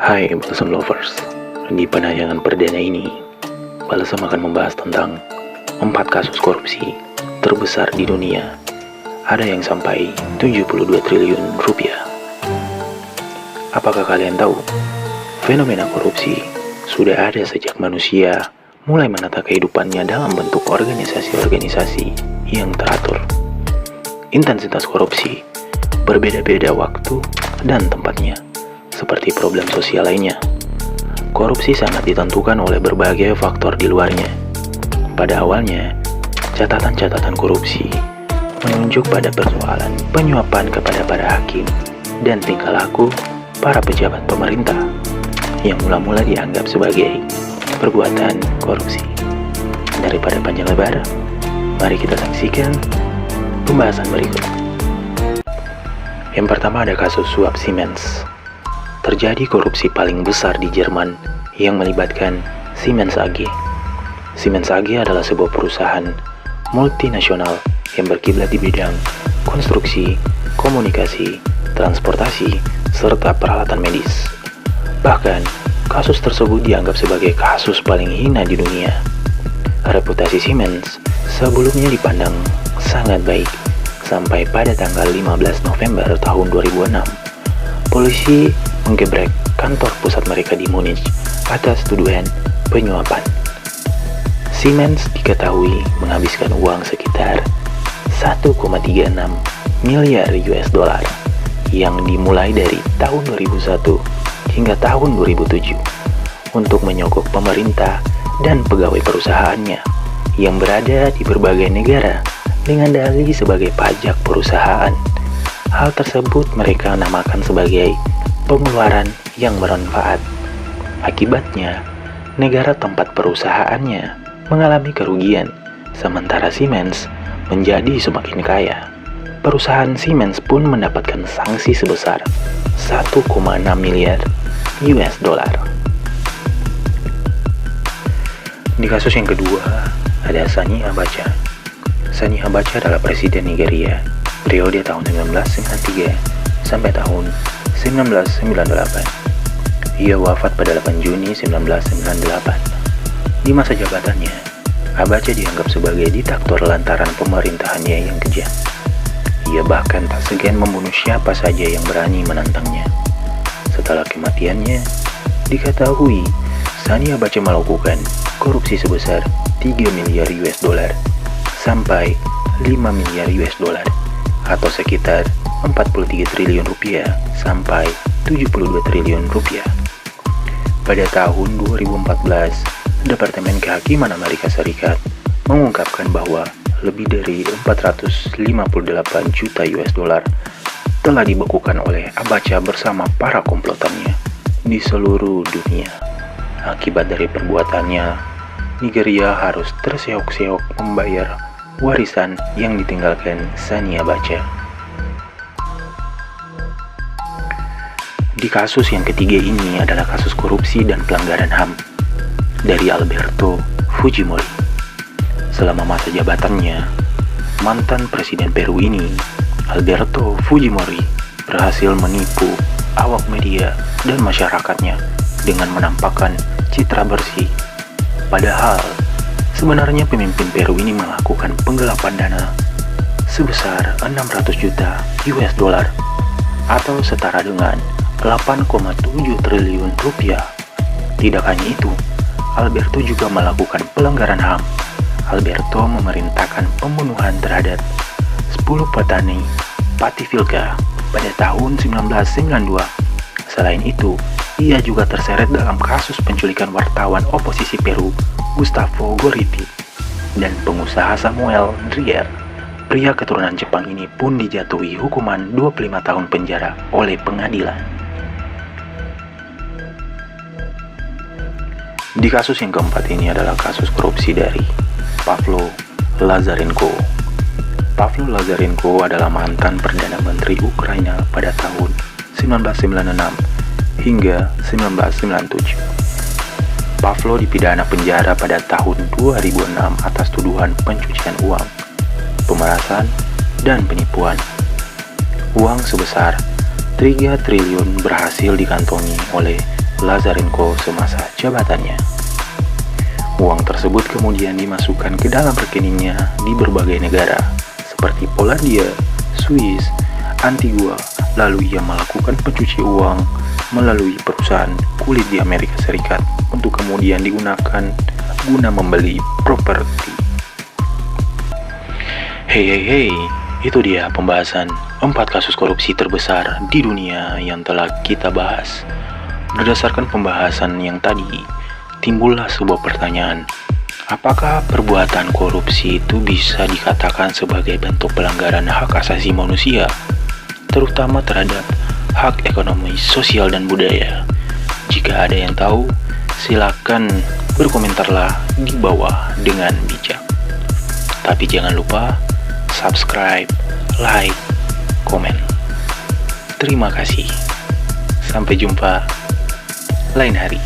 Hai Balsam Lovers, di penayangan perdana ini, Balsam akan membahas tentang 4 kasus korupsi terbesar di dunia. Ada yang sampai 72 triliun rupiah. Apakah kalian tahu, fenomena korupsi sudah ada sejak manusia mulai menata kehidupannya dalam bentuk organisasi-organisasi yang teratur. Intensitas korupsi berbeda-beda waktu dan tempatnya. Seperti problem sosial lainnya, korupsi sangat ditentukan oleh berbagai faktor di luarnya. Pada awalnya, catatan-catatan korupsi menunjuk pada persoalan penyuapan kepada para hakim dan tingkah laku para pejabat pemerintah yang mula-mula dianggap sebagai perbuatan korupsi. Daripada panjang lebar, mari kita saksikan pembahasan berikut. Yang pertama ada kasus suap Siemens. Terjadi korupsi paling besar di Jerman yang melibatkan Siemens AG. Siemens AG adalah sebuah perusahaan multinasional yang berkiblat di bidang konstruksi, komunikasi, transportasi, serta peralatan medis. Bahkan, kasus tersebut dianggap sebagai kasus paling hina di dunia. Reputasi Siemens sebelumnya dipandang sangat baik, sampai pada tanggal 15 November tahun 2006. Polisi menggebrek kantor pusat mereka di Munich atas tuduhan penyuapan. Siemens diketahui menghabiskan uang sekitar 1,36 miliar US dollar yang dimulai dari tahun 2001 hingga tahun 2007 untuk menyogok pemerintah dan pegawai perusahaannya yang berada di berbagai negara dengan dalih sebagai pajak perusahaan. Hal tersebut mereka namakan sebagai pengeluaran yang bermanfaat. Akibatnya, negara tempat perusahaannya mengalami kerugian, sementara Siemens menjadi semakin kaya. Perusahaan Siemens pun mendapatkan sanksi sebesar 1,6 miliar US dollar. Di kasus yang kedua, ada Sani Abacha. Sani Abacha adalah presiden Nigeria periode tahun 1993 sampai tahun 1998. Ia wafat pada 8 Juni 1998. Di masa jabatannya, Abacha dianggap sebagai diktator lantaran pemerintahannya yang kejam. Ia bahkan tak segan membunuh siapa saja yang berani menantangnya. Setelah kematiannya, diketahui Sani Abacha melakukan korupsi sebesar 3 miliar US dollar sampai 5 miliar US dollar atau sekitar 43 triliun rupiah sampai 72 triliun rupiah. Pada tahun 2014, Departemen Kehakiman Amerika Serikat mengungkapkan bahwa lebih dari 458 juta US dollar telah dibekukan oleh Abacha bersama para komplotannya di seluruh dunia. Akibat dari perbuatannya, Nigeria harus terseok-seok membayar warisan yang ditinggalkan Sani Abacha. Di kasus yang ketiga ini adalah kasus korupsi dan pelanggaran HAM dari Alberto Fujimori. Selama masa jabatannya, mantan presiden Peru ini, Alberto Fujimori, berhasil menipu awak media dan masyarakatnya dengan menampakkan citra bersih. Padahal, sebenarnya pemimpin Peru ini melakukan penggelapan dana sebesar 600 juta US dollar atau setara dengan 8,7 triliun rupiah. Tidak hanya itu, Alberto juga melakukan pelanggaran HAM. Alberto memerintahkan pembunuhan terhadap 10 petani Pativilca pada tahun 1992. Selain itu, ia juga terseret dalam kasus penculikan wartawan oposisi Peru, Gustavo Gorriti, dan pengusaha Samuel Dreyer. Pria keturunan Jepang ini pun dijatuhi hukuman 25 tahun penjara oleh pengadilan. Di kasus yang keempat ini adalah kasus korupsi dari Pavlo Lazarenko. Pavlo Lazarenko adalah mantan Perdana Menteri Ukraina pada tahun 1996 hingga 1997. Pavlo dipidana penjara pada tahun 2006 atas tuduhan pencucian uang, pemerasan, dan penipuan. Uang sebesar 3 triliun berhasil dikantongi oleh Lazarenko semasa jabatannya. Uang tersebut kemudian dimasukkan ke dalam rekeningnya di berbagai negara, seperti Polandia, Swiss, Antigua, lalu ia melakukan pencuci uang melalui perusahaan kulit di Amerika Serikat untuk kemudian digunakan guna membeli properti. Hei, itu dia pembahasan 4 kasus korupsi terbesar di dunia yang telah kita bahas. Berdasarkan pembahasan yang tadi, timbullah sebuah pertanyaan. Apakah perbuatan korupsi itu bisa dikatakan sebagai bentuk pelanggaran hak asasi manusia, terutama terhadap hak ekonomi, sosial, dan budaya? Jika ada yang tahu, silakan berkomentarlah di bawah dengan bijak. Tapi jangan lupa subscribe, like, komen. Terima kasih. Sampai jumpa lain hari.